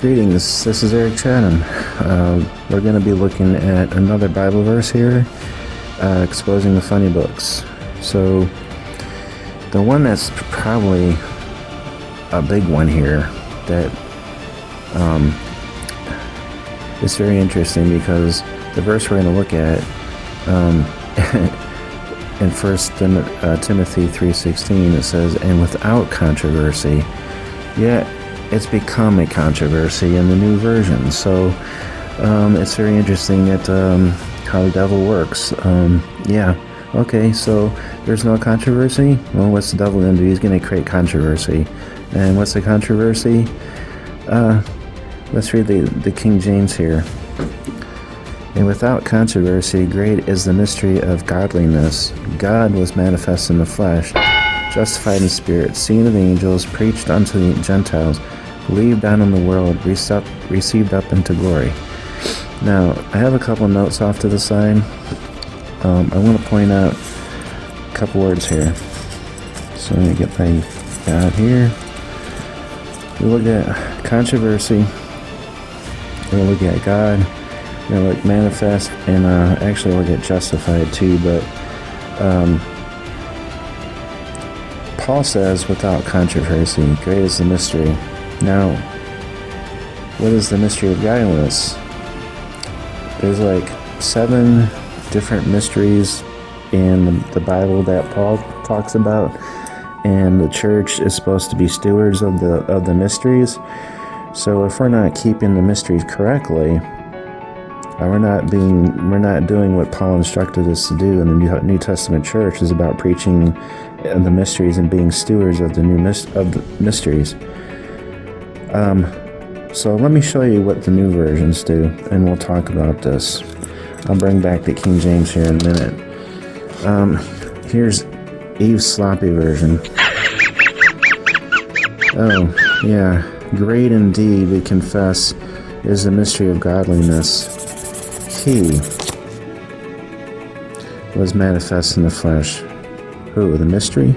Greetings, this is Eric Chatham. We're going to be looking at another Bible verse here, exposing the funny books. So, the one that's probably a big one here that is very interesting, because the verse we're going to look at in 1 Timothy 3:16, it says, "And without controversy," yet it's become a controversy in the new version. So it's very interesting that how the devil works. So there's no controversy. Well, what's the devil going to do? He's going to create controversy. And what's the controversy? Let's read the King James here. "And without controversy, great is the mystery of godliness. God was manifest in the flesh, justified in spirit, seen of angels, preached unto the Gentiles, believed on in the world, received up into glory." Now, I have a couple notes off to the side. I want to point out a couple words here. So let me get my God here. We look at controversy. We're going to look at God. We're going to look manifest, and actually we'll get justified too. But Paul says, "Without controversy, great is the mystery." Now, what is the mystery of godliness? There's like 7 different mysteries in the Bible that Paul talks about, and the church is supposed to be stewards of the mysteries. So if we're not keeping the mysteries correctly, we're not doing what Paul instructed us to do in the New Testament church, is about preaching the mysteries and being stewards of the mysteries. So let me show you what the new versions do, and we'll talk about this. I'll bring back the King James here in a minute. Here's Eve's sloppy version. "Oh, yeah, great indeed, we confess, is the mystery of godliness. He was manifest in the flesh." Who? The mystery?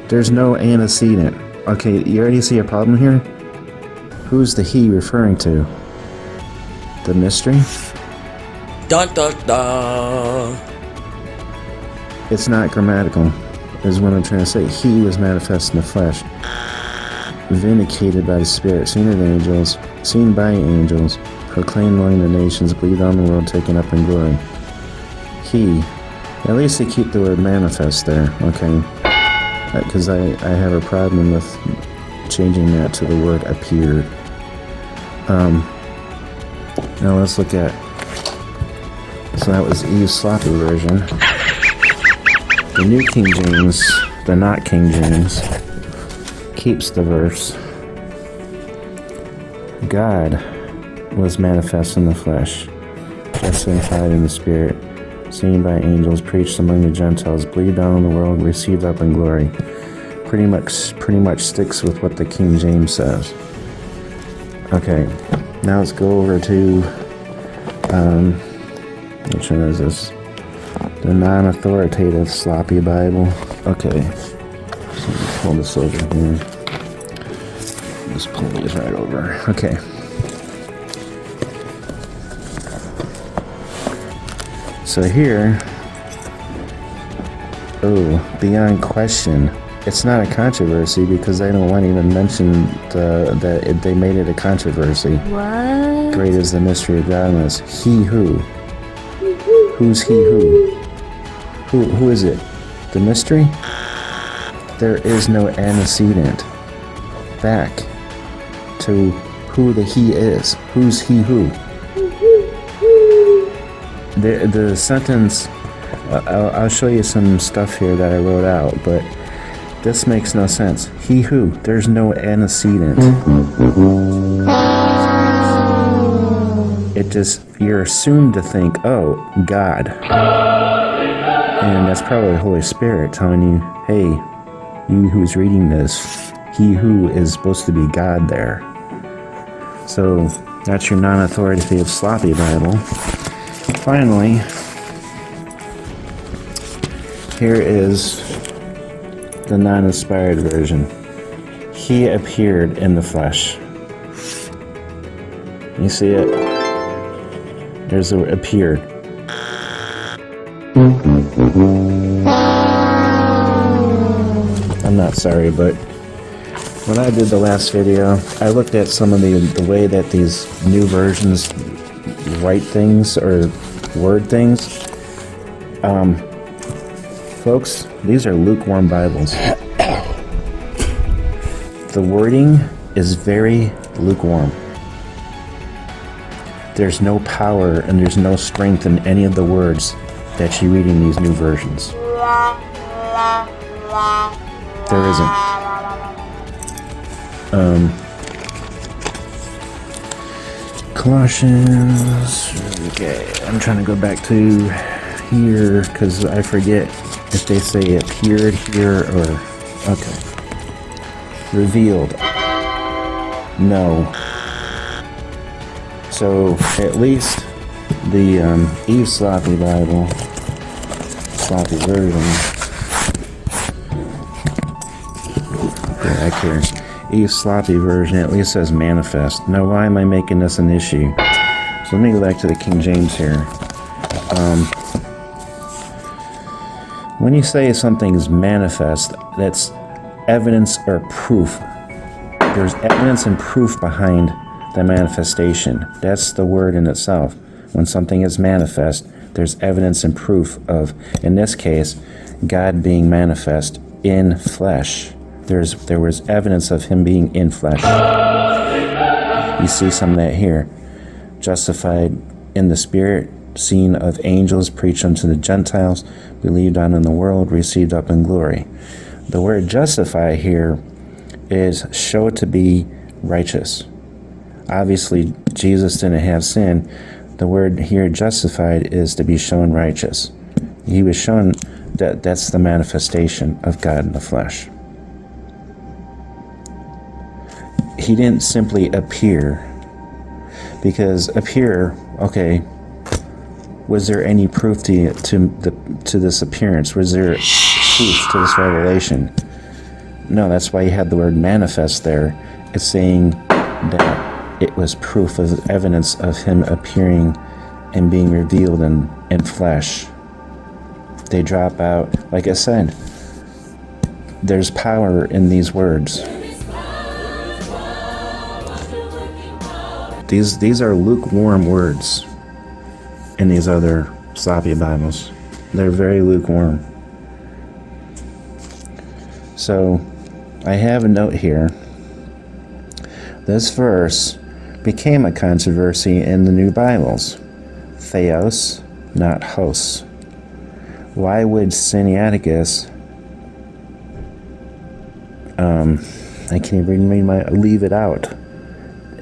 There's no antecedent. Okay, you already see a problem here? Who's the he referring to? The mystery? Dun dun dun. It's not grammatical, is what I'm trying to say. He was manifest in the flesh, vindicated by the Spirit, seen of angels, seen by angels, proclaimed among the nations, believed on the world, taken up in glory. He. At least they keep the word manifest there, okay? Because I have a problem with changing that to the word appeared. Now let's look at, so that was Eve's sloppy version. The New King James, the not King James, keeps the verse, "God was manifest in the flesh, justified in the spirit, seen by angels, preached among the Gentiles, believed on in the world, received up in glory." Pretty much sticks with what the King James says. Okay, now let's go over to which one is this? The non-authoritative sloppy Bible. Okay, so pull this over here. Just pull these right over. Okay. So here, beyond question, it's not a controversy, because they don't want to even mention that they made it a controversy. What? Great is the mystery of godliness. He who? Who's he who? Who is it? The mystery? There is no antecedent back to who the he is. Who's he who? The sentence, I'll show you some stuff here that I wrote out, but this makes no sense. He who? There's no antecedent. It just, you're assumed to think, oh, God. And that's probably the Holy Spirit telling you, hey, you who's reading this, he who is supposed to be God there. So that's your non-authoritative sloppy Bible. Finally, here is the non-inspired version. He appeared in the flesh. You see it? There's a appeared. I'm not sorry, but when I did the last video, I looked at some of the way that these new versions write things or word things. Folks, these are lukewarm Bibles. The wording is very lukewarm. There's no power and there's no strength in any of the words that you read in these new versions. There isn't. Colossians. Okay, I'm trying to go back to here because I forget if they say appeared here or. Okay. Revealed. No. So at least the ETFB Bible, sloppy version. Go back here. ETFB version at least says manifest. Now, why am I making this an issue? So let me go back to the King James here. When you say something's manifest, that's evidence or proof. There's evidence and proof behind the manifestation. That's the word in itself. When something is manifest, there's evidence and proof of, in this case, God being manifest in flesh. There was evidence of him being in flesh. You see some of that here. Justified in the Spirit, seen of angels, preached unto the Gentiles, believed on in the world, received up in glory. The word justify here is show to be righteous. Obviously, Jesus didn't have sin. The word here justified is to be shown righteous. He was shown that that's the manifestation of God in the flesh. He didn't simply appear, because appear, okay, was there any proof to this appearance? Was there proof to this revelation? No, that's why you had the word manifest there. It's saying that it was proof of evidence of him appearing and being revealed in flesh. They drop out. Like I said, there's power in these words. These are lukewarm words in these other sloppy Bibles. They're very lukewarm. So I have a note here. This verse became a controversy in the new Bibles. Theos, not hos. Why would Sinaiticus I can't even leave it out.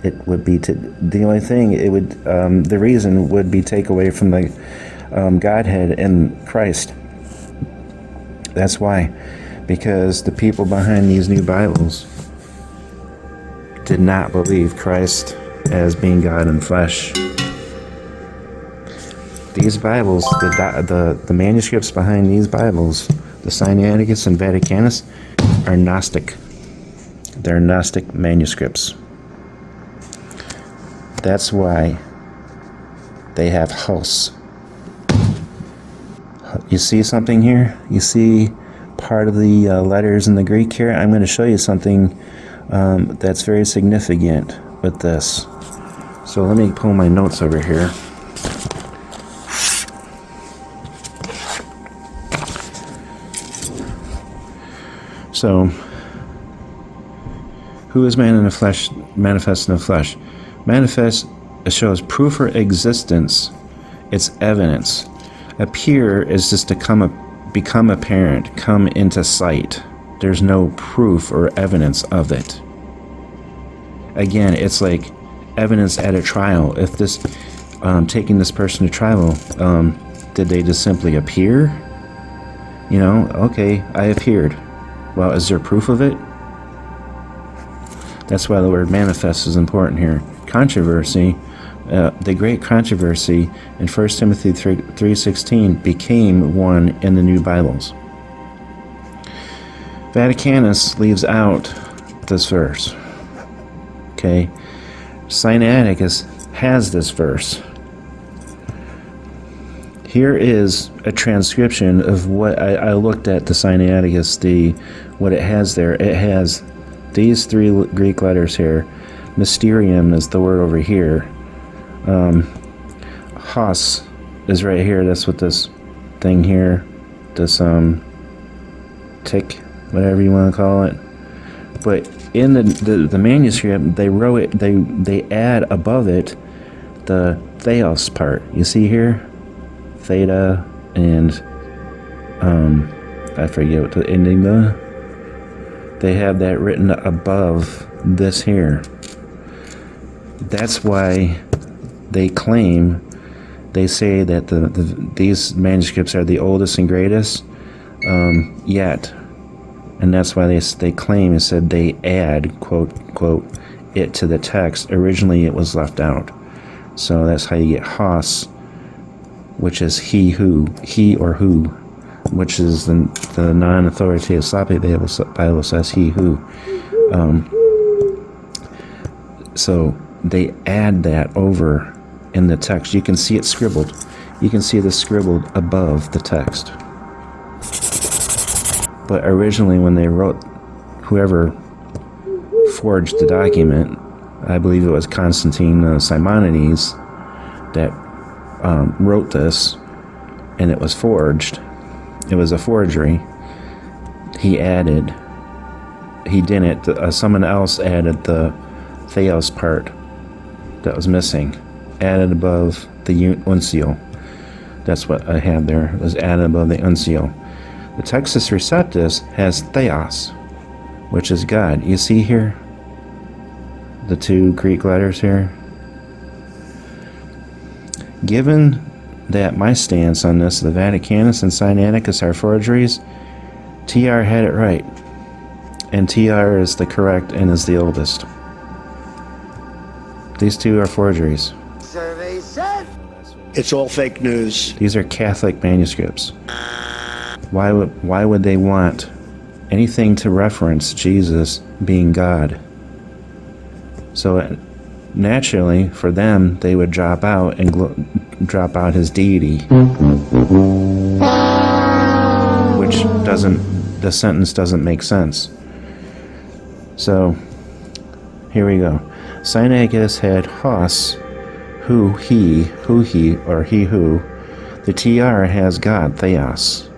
It would be the only thing it would the reason would be take away from the Godhead in Christ. That's why, because the people behind these new Bibles did not believe Christ as being God in flesh. These Bibles, the manuscripts behind these Bibles, the Sinaiticus and Vaticanus, are Gnostic. They're Gnostic manuscripts. That's why they have hos. You see something here? You see part of the letters in the Greek here? I'm going to show you something that's very significant with this. So let me pull my notes over here. So, who is man in the flesh, manifest in the flesh? Manifest shows proof or existence. It's evidence. Appear is just to become apparent, come into sight. There's no proof or evidence of it. Again, it's like evidence at a trial. If this, taking this person to trial, did they just simply appear? You know, okay, I appeared. Well, is there proof of it? That's why the word manifest is important here. Controversy, the great controversy in 1 Timothy 3:16 became one in the new Bibles. Vaticanus leaves out this verse. Okay? Sinaiticus has this verse. Here is a transcription of what I looked at the Sinaiticus, what it has there. It has these three Greek letters here. Mysterium is the word over here. Hos is right here. That's what this thing here, this tick, whatever you want to call it. But in the manuscript, they wrote it. They add above it the theos part. You see here, theta and I forget what the enigma. They have that written above this here. That's why they claim. They say that these manuscripts are the oldest and greatest yet, and that's why they claim. It said they add quote it to the text. Originally, it was left out, so that's how you get Hos, which is he or who, which is the non-authoritative SUBTLY Bible says he who. So they add that over in the text. You can see it scribbled. You can see this scribbled above the text. But originally when they wrote, whoever forged the document, I believe it was Constantine Simonides that wrote this, and it was forged. It was a forgery. He didn't. Someone else added the theos part that was missing. Added above the uncial. That's what I had there. It was added above the uncial. The Textus Receptus has theos, which is God. You see here? The two Greek letters here? Given that my stance on this, the Vaticanus and Sinaiticus are forgeries, TR had it right. And TR is the correct and is the oldest. These two are forgeries. Survey said it's all fake news. These are Catholic manuscripts. Why would they want anything to reference Jesus being God? So naturally, for them, they would drop out drop out his deity, which the sentence doesn't make sense. So here we go. Sinaiticus had Hos, who he, or he who. The TR has God, Theos.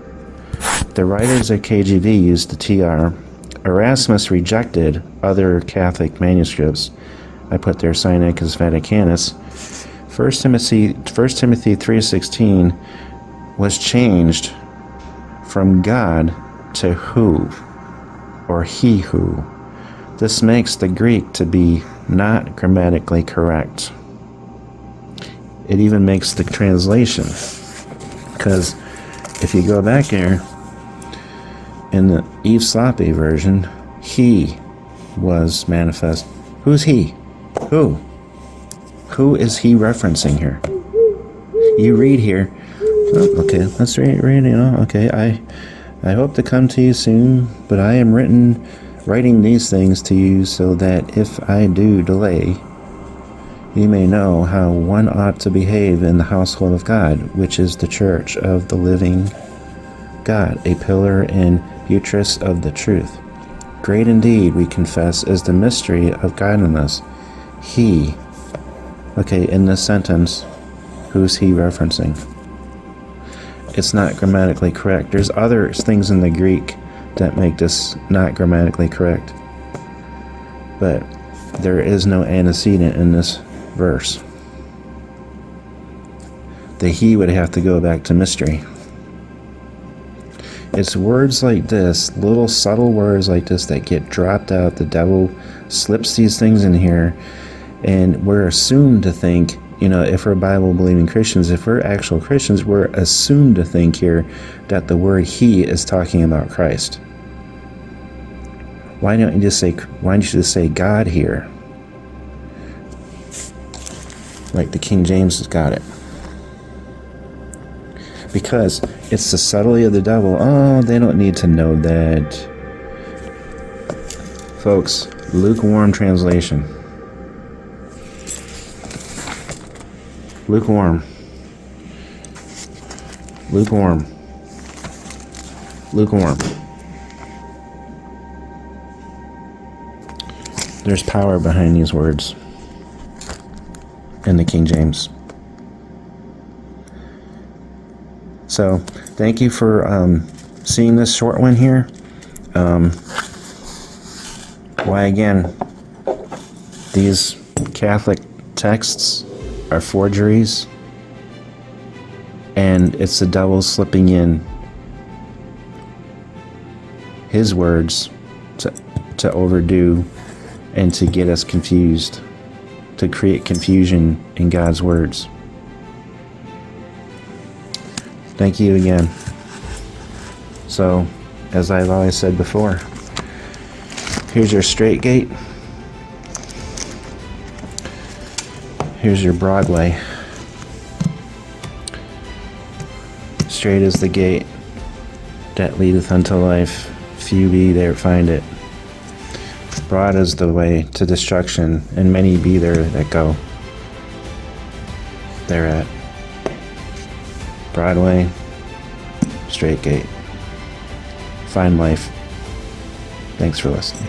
The writers at KJV used the TR. Erasmus rejected other Catholic manuscripts. I put there Sinaiticus Vaticanus. 1 Timothy 3:16 was changed from God to who, or he who. This makes the Greek to be not grammatically correct. It even makes the translation, because if you go back here in the ETFB version, he was manifest. Who's he? Who is he referencing here? You read here. Oh, okay, let's read. Okay, I hope to come to you soon, but I am writing these things to you so that if I do delay, you may know how one ought to behave in the household of God, which is the church of the living God, a pillar and buttress of the truth. Great indeed, we confess, is the mystery of godliness. He. Okay, in this sentence, who's he referencing? It's not grammatically correct. There's other things in the Greek that make this not grammatically correct. But there is no antecedent in this verse. The he would have to go back to mystery. It's words like this, little subtle words like this that get dropped out. The devil slips these things in here, and we're assumed to think, if we're Bible-believing Christians, if we're actual Christians, we're assumed to think here that the word he is talking about Christ. Why don't you just say God here? Like the King James has got it. Because it's the subtlety of the devil. Oh, they don't need to know that. folks, lukewarm translation. Lukewarm. Lukewarm. Lukewarm. There's power behind these words in the King James. So, thank you for seeing this short one here. Why again, these Catholic texts are forgeries, and it's the devil slipping in his words to overdo and to get us confused, to create confusion in God's words. Thank you again. So, as I've always said before, here's your straight gate. Here's your broad way. Straight is the gate that leadeth unto life. Few be there find it. Broad is the way to destruction, and many be there that go thereat. Broad way, straight gate. Find life. Thanks for listening.